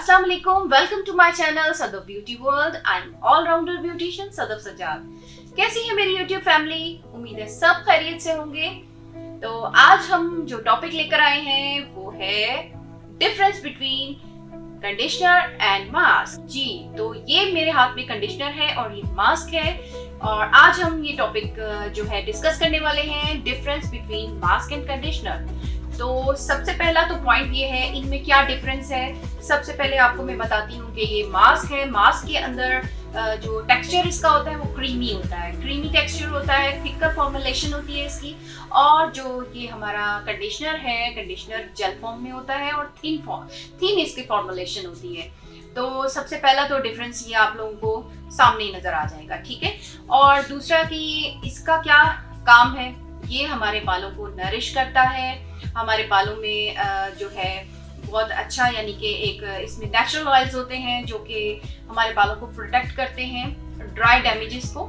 अस्सलाम वालेकुम, welcome to my channel Sadaf beauty world. I am allrounder beautician Sadaf Sajjad. कैसी है मेरी यूट्यूब फैमिली? उम्मीद है सब खैरियत से होंगे। तो आज हम जो टॉपिक लेकर आए हैं वो है difference between conditioner and mask. जी, तो ये मेरे हाथ में कंडीशनर है और ये मास्क है, और आज हम ये टॉपिक जो है डिस्कस करने वाले हैं difference between mask and conditioner. तो सबसे पहला तो पॉइंट ये है इनमें क्या डिफरेंस है। सबसे पहले आपको मैं बताती हूँ कि ये मास्क है। मास्क के अंदर जो टेक्सचर इसका होता है वो क्रीमी होता है, क्रीमी टेक्सचर होता है, थिकर फॉर्मुलेशन होती है इसकी। और जो ये हमारा कंडीशनर है, कंडीशनर जेल फॉर्म में होता है और थिन इसकी फॉर्मुलेशन होती है। तो सबसे पहला तो डिफरेंस ये आप लोगों को सामने ही नजर आ जाएगा, ठीक है। और दूसरा कि इसका क्या काम है, ये हमारे बालों को नरिश करता है, हमारे बालों में जो है बहुत अच्छा, यानी कि एक इसमें नेचुरल ऑयल्स होते हैं जो कि हमारे बालों को प्रोटेक्ट करते हैं, ड्राई डैमेजेस को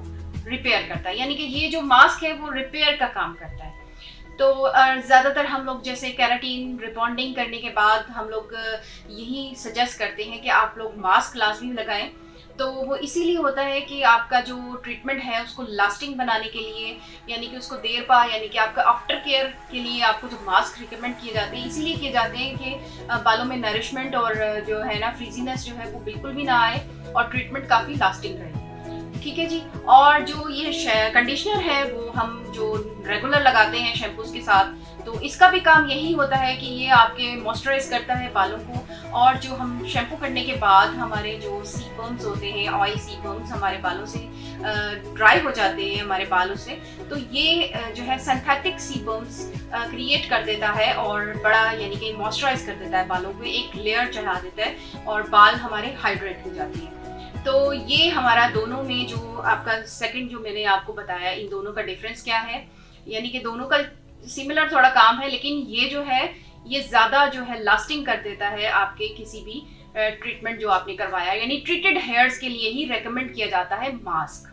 रिपेयर करता है। यानी कि ये जो मास्क है वो रिपेयर का काम करता है। तो ज़्यादातर हम लोग जैसे केराटिन रिबॉन्डिंग करने के बाद हम लोग यही सजेस्ट करते हैं कि आप लोग मास्क लाजमी लगाएं। तो वो इसीलिए होता है कि आपका जो ट्रीटमेंट है उसको लास्टिंग बनाने के लिए, यानी कि उसको देर पा, यानी कि आपका आफ्टर केयर के लिए आपको जो मास्क रिकमेंड किए जाते हैं इसीलिए किए जाते हैं कि बालों में नरिशमेंट और जो है ना फ्रीजीनेस जो है वो बिल्कुल भी ना आए और ट्रीटमेंट काफ़ी लास्टिंग रहे, ठीक है जी। और जो ये कंडीशनर है वो हम जो रेगुलर लगाते हैं शैम्पूज के साथ, तो इसका भी काम यही होता है कि ये आपके मॉइस्चराइज करता है बालों को। और जो हम शैम्पू करने के बाद हमारे जो सीबम्स होते हैं, ऑयल सीबम्स हमारे बालों से ड्राई हो जाते हैं हमारे बालों से, तो ये जो है सिंथेटिक सीबम्स क्रिएट कर देता है और बड़ा यानी कि मॉइस्चराइज कर देता है बालों को, एक लेयर चढ़ा देता है और बाल हमारे हाइड्रेट हो जाते हैं। तो ये हमारा दोनों में जो आपका सेकंड जो मैंने आपको बताया, इन दोनों का डिफरेंस क्या है, यानी कि दोनों का सिमिलर थोड़ा काम है, लेकिन ये जो है ये ज़्यादा जो है लास्टिंग कर देता है आपके किसी भी ट्रीटमेंट जो आपने करवाया, यानी ट्रीटेड हेयर्स के लिए ही रेकमेंड किया जाता है मास्क।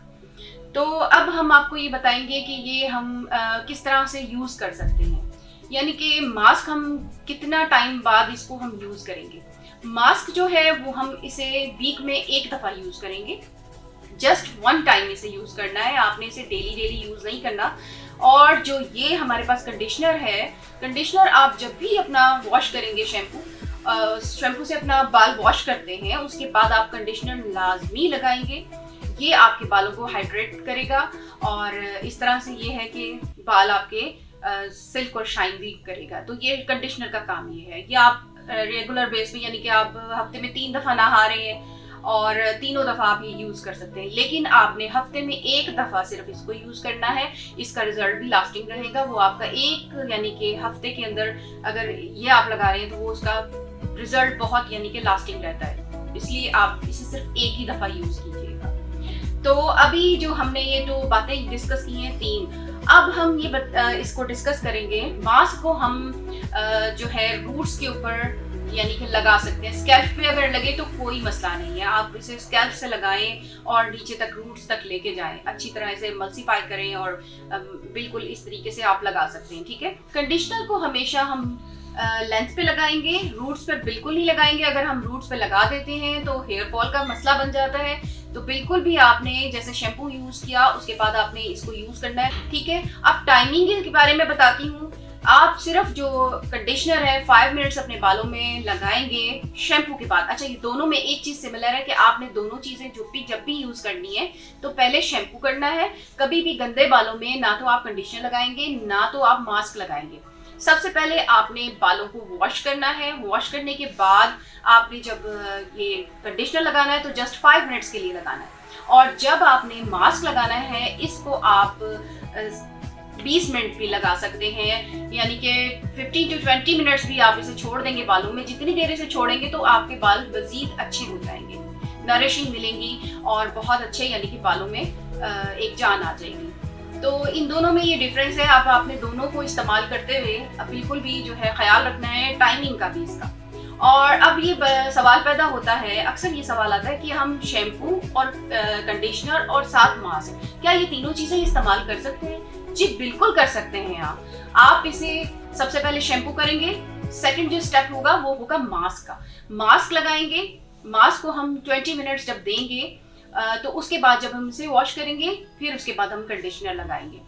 तो अब हम आपको ये बताएंगे कि ये हम किस तरह से यूज़ कर सकते हैं, यानी कि मास्क हम कितना टाइम बाद इसको हम यूज़ करेंगे। मास्क जो है वो हम इसे वीक में एक दफ़ा यूज़ करेंगे, जस्ट वन टाइम इसे यूज़ करना है, आपने इसे डेली यूज़ नहीं करना। और जो ये हमारे पास कंडीशनर है, कंडीशनर आप जब भी अपना वॉश करेंगे, शैम्पू से अपना बाल वॉश करते हैं उसके बाद आप कंडीशनर लाजमी लगाएंगे। ये आपके बालों को हाइड्रेट करेगा और इस तरह से ये है कि बाल आपके सिल्क और शाइन भी करेगा। तो ये कंडीशनर का काम ये है। ये आप रेगुलर बेस पे, यानी कि आप हफ्ते में 3 दफ़ा नहा रहे हैं और तीनों दफ़ा आप ये यूज़ कर सकते हैं, लेकिन आपने हफ्ते में एक दफ़ा सिर्फ इसको यूज़ करना है। इसका रिजल्ट भी लास्टिंग रहेगा। वो आपका एक यानी कि हफ्ते के अंदर अगर ये आप लगा रहे हैं तो वो उसका रिजल्ट बहुत यानी कि लास्टिंग रहता है, इसलिए आप इसे सिर्फ एक ही दफ़ा यूज़ कीजिएगा। तो अभी जो हमने ये जो बातें डिस्कस की हैं 3, अब हम ये इसको डिस्कस करेंगे। मास्क को हम जो है रूट्स के ऊपर यानी कि लगा सकते हैं। स्कैल्प पे अगर लगे तो कोई मसला नहीं है, आप इसे स्कैल्प से लगाएं और नीचे तक रूट्स तक लेके जाएं, अच्छी तरह से मल्सीफाई करें और बिल्कुल इस तरीके से आप लगा सकते हैं, ठीक है। कंडीशनर को हमेशा हम लेंथ पे लगाएंगे, रूट्स पे बिल्कुल नहीं लगाएंगे। अगर हम रूट्स पे लगा देते हैं तो हेयर फॉल का मसला बन जाता है। तो बिल्कुल भी आपने जैसे शैम्पू यूज़ किया उसके बाद आपने इसको यूज़ करना है, ठीक है। अब टाइमिंग के बारे में बताती हूँ। आप सिर्फ जो कंडीशनर है 5 मिनट्स अपने बालों में लगाएंगे शैम्पू के बाद। अच्छा, ये दोनों में एक चीज़ सिमिलर है कि आपने दोनों चीज़ें जब भी यूज़ करनी है तो पहले शैम्पू करना है। कभी भी गंदे बालों में ना तो आप कंडीशनर लगाएंगे ना तो आप मास्क लगाएंगे। सबसे पहले आपने बालों को वॉश करना है। वॉश करने के बाद आपने जब ये कंडीशनर लगाना है तो जस्ट 5 मिनट्स के लिए लगाना है। और जब आपने मास्क लगाना है इसको आप 20 मिनट भी लगा सकते हैं, यानी कि 15 to 20 मिनट्स भी आप इसे छोड़ देंगे बालों में। जितनी देर इसे छोड़ेंगे तो आपके बाल मजीद अच्छे हो जाएंगे, नरिशिंग मिलेंगी और बहुत अच्छे यानी कि बालों में एक जान आ जाएगी। तो इन दोनों में ये डिफरेंस है। अब आपने दोनों को इस्तेमाल करते हुए अब बिल्कुल भी जो है ख्याल रखना है टाइमिंग का भी इसका। और अब ये सवाल पैदा होता है, अक्सर ये सवाल आता है कि हम शैम्पू और कंडीशनर और साथ मास्क, क्या ये तीनों चीज़ें इस्तेमाल कर सकते हैं? जी बिल्कुल कर सकते हैं। आप इसे सबसे पहले शैम्पू करेंगे, सेकंड जो स्टेप होगा वो होगा मास्क का। मास्क लगाएंगे, मास्क को हम 20 मिनट्स जब देंगे तो उसके बाद जब हम इसे वॉश करेंगे फिर उसके बाद हम कंडीशनर लगाएंगे।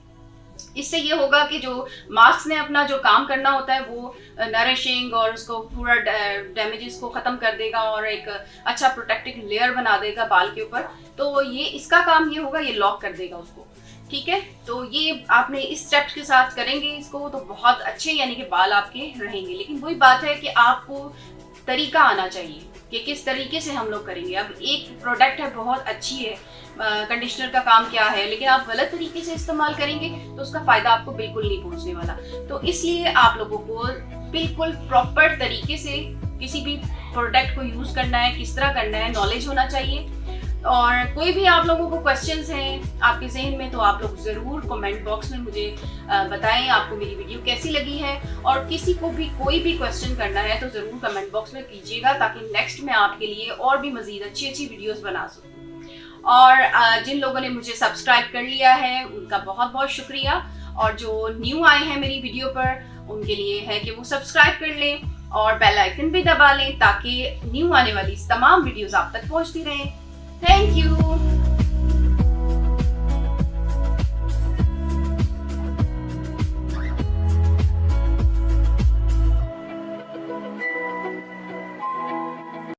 इससे ये होगा कि जो मास्क ने अपना जो काम करना होता है वो नरिशिंग और उसको पूरा डैमेजेस को ख़त्म कर देगा और एक अच्छा प्रोटेक्टिव लेयर बना देगा बाल के ऊपर। तो ये इसका काम ये होगा, ये लॉक कर देगा उसको। ठीक है, तो ये आपने इस स्टेप्स के साथ करेंगे इसको तो बहुत अच्छे यानी कि बाल आपके रहेंगे। लेकिन वही बात है कि आपको तरीका आना चाहिए कि किस तरीके से हम लोग करेंगे। अब एक प्रोडक्ट है, बहुत अच्छी है, कंडीशनर का काम क्या है, लेकिन आप गलत तरीके से इस्तेमाल करेंगे तो उसका फायदा आपको बिल्कुल नहीं पहुंचने वाला। तो इसलिए आप लोगों को बिल्कुल प्रॉपर तरीके से किसी भी प्रोडक्ट को यूज करना है, किस तरह करना है, नॉलेज होना चाहिए। और कोई भी आप लोगों को क्वेश्चंस हैं आपके जहन में तो आप लोग ज़रूर कमेंट बॉक्स में मुझे बताएं आपको मेरी वीडियो कैसी लगी है। और किसी को भी कोई भी क्वेश्चन करना है तो ज़रूर कमेंट बॉक्स में कीजिएगा ताकि नेक्स्ट मैं आपके लिए और भी मज़ीद अच्छी अच्छी वीडियोस बना सकूं। और जिन लोगों ने मुझे सब्सक्राइब कर लिया है उनका बहुत बहुत शुक्रिया, और जो न्यू आए हैं मेरी वीडियो पर उनके लिए है कि वो सब्सक्राइब कर लें और बेल आइकन भी दबा लें ताकि न्यू आने वाली तमाम वीडियोस आप तक पहुंचती रहें। Thank you.